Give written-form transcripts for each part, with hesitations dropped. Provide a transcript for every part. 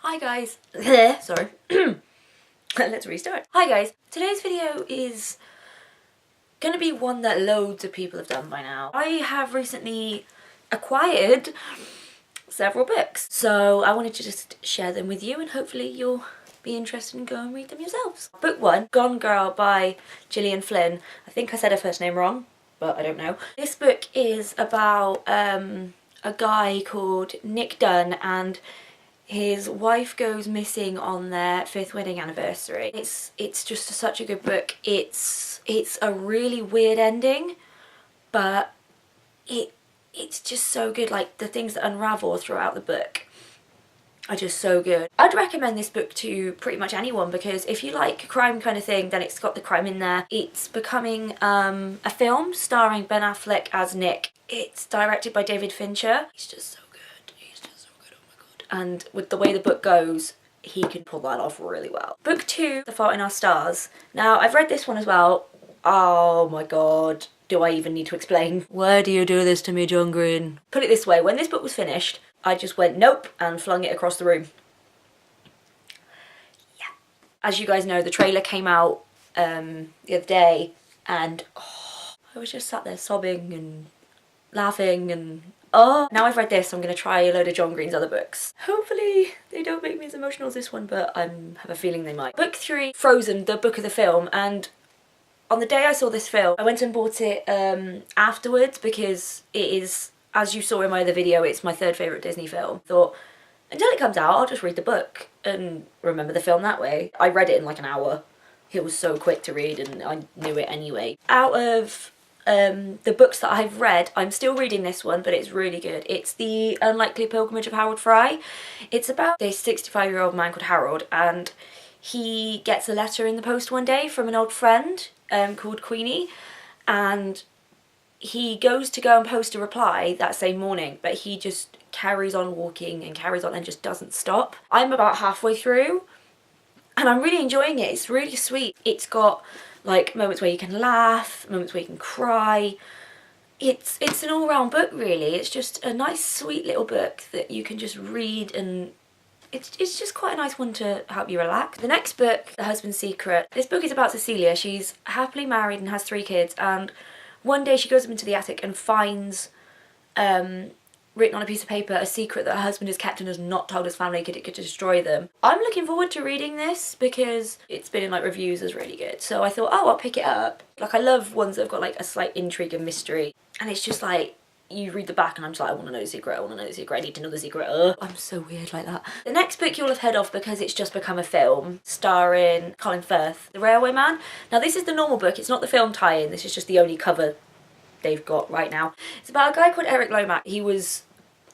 Hi guys. Sorry. Let's restart. Hi guys. Today's video is gonna be one that loads of people have done by now. I have recently acquired several books, so I wanted to just share them with you and hopefully you'll be interested in going and read them yourselves. Book 1, Gone Girl by Gillian Flynn. I think I said her first name wrong, but I don't know. This book is about a guy called Nick Dunn, and his wife goes missing on their 5th wedding anniversary. It's just such a good book. It's a really weird ending, but it's just so good. Like, the things that unravel throughout the book are just so good. I'd recommend this book to pretty much anyone because if you like a crime kind of thing, then it's got the crime in there. It's becoming a film starring Ben Affleck as Nick. It's directed by David Fincher. He's just so good. He's just so good. Oh my god. And with the way the book goes, he can pull that off really well. Book 2, The Fault in Our Stars. Now, I've read this one as well. Oh my god. Do I even need to explain? Why do you do this to me, John Green? Put it this way, when this book was finished, I just went nope and flung it across the room. Yeah. As you guys know, the trailer came out the other day and I was just sat there sobbing and laughing and now I've read this, I'm going to try a load of John Green's other books. Hopefully they don't make me as emotional as this one, but I have a feeling they might. Book 3, Frozen, the book of the film, and on the day I saw this film, I went and bought it afterwards because it is, as you saw in my other video, it's my 3rd favourite Disney film. Thought, until it comes out, I'll just read the book and remember the film that way. I read it in like an hour. It was so quick to read and I knew it anyway. Out of the books that I've read, I'm still reading this one, but it's really good. It's The Unlikely Pilgrimage of Harold Fry. It's about this 65-year-old man called Harold, and he gets a letter in the post one day from an old friend called Queenie, and he goes to go and post a reply that same morning, but he just carries on walking and carries on and just doesn't stop. I'm about halfway through and I'm really enjoying it. It's really sweet. It's got like moments where you can laugh, moments where you can cry. It's an all-round book really. It's just a nice sweet little book that you can just read, and it's just quite a nice one to help you relax. The next book, The Husband's Secret. This book is about Cecilia. She's happily married and has 3 kids, and one day she goes up into the attic and finds written on a piece of paper a secret that her husband has kept and has not told his family because it could destroy them. I'm looking forward to reading this because it's been in like reviews as really good. So I thought, oh, I'll pick it up. Like, I love ones that have got like a slight intrigue and mystery. And it's just like, you read the back and I'm just like, I want to know the secret, I want to know the secret, I need to know the secret. I'm so weird like that. The next book you'll have heard of because it's just become a film, starring Colin Firth, The Railway Man. Now this is the normal book, it's not the film tie-in, this is just the only cover they've got right now. It's about a guy called Eric Lomax. He was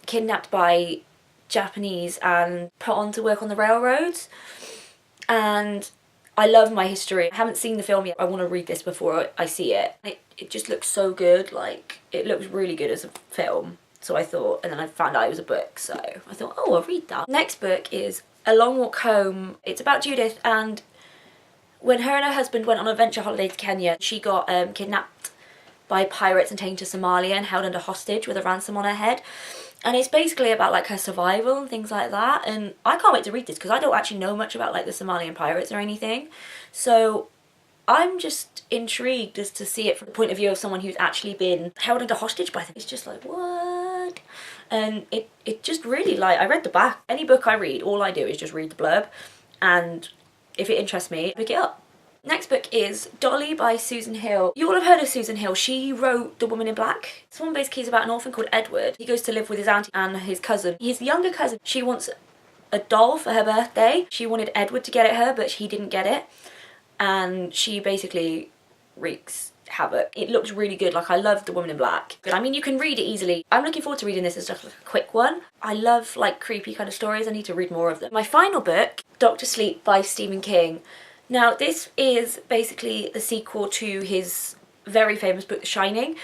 kidnapped by Japanese and put on to work on the railroads, and I love my history. I haven't seen the film yet. I want to read this before I see it. It just looks so good. Like, it looks really good as a film. So I thought, and then I found out it was a book, so I thought, oh, I'll read that. Next book is A Long Walk Home. It's about Judith, and when her and her husband went on a venture holiday to Kenya, she got kidnapped by pirates and taken to Somalia and held under hostage with a ransom on her head. And it's basically about like her survival and things like that, and I can't wait to read this because I don't actually know much about like the Somalian pirates or anything, so I'm just intrigued as to see it from the point of view of someone who's actually been held under hostage by them. It's just like, what? And it just really, like, I read the back. Any book I read, all I do is just read the blurb, and if it interests me, I pick it up. Next book is Dolly by Susan Hill. You all have heard of Susan Hill. She wrote The Woman in Black. This one basically is about an orphan called Edward. He goes to live with his auntie and his cousin. His younger cousin, she wants a doll for her birthday. She wanted Edward to get it her, but he didn't get it. And she basically wreaks havoc. It looks really good. Like, I love The Woman in Black. But I mean, you can read it easily. I'm looking forward to reading this as just like a quick one. I love like creepy kind of stories. I need to read more of them. My final book, Dr. Sleep by Stephen King. Now, this is basically the sequel to his very famous book, The Shining,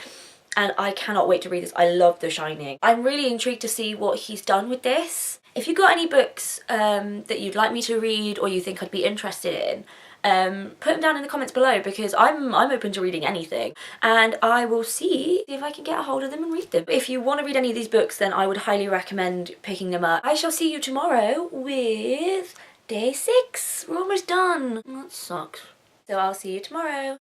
and I cannot wait to read this. I love The Shining. I'm really intrigued to see what he's done with this. If you've got any books that you'd like me to read or you think I'd be interested in, put them down in the comments below, because I'm open to reading anything, and I will see if I can get a hold of them and read them. If you want to read any of these books, then I would highly recommend picking them up. I shall see you tomorrow with day 6. We're almost done. That sucks. So I'll see you tomorrow.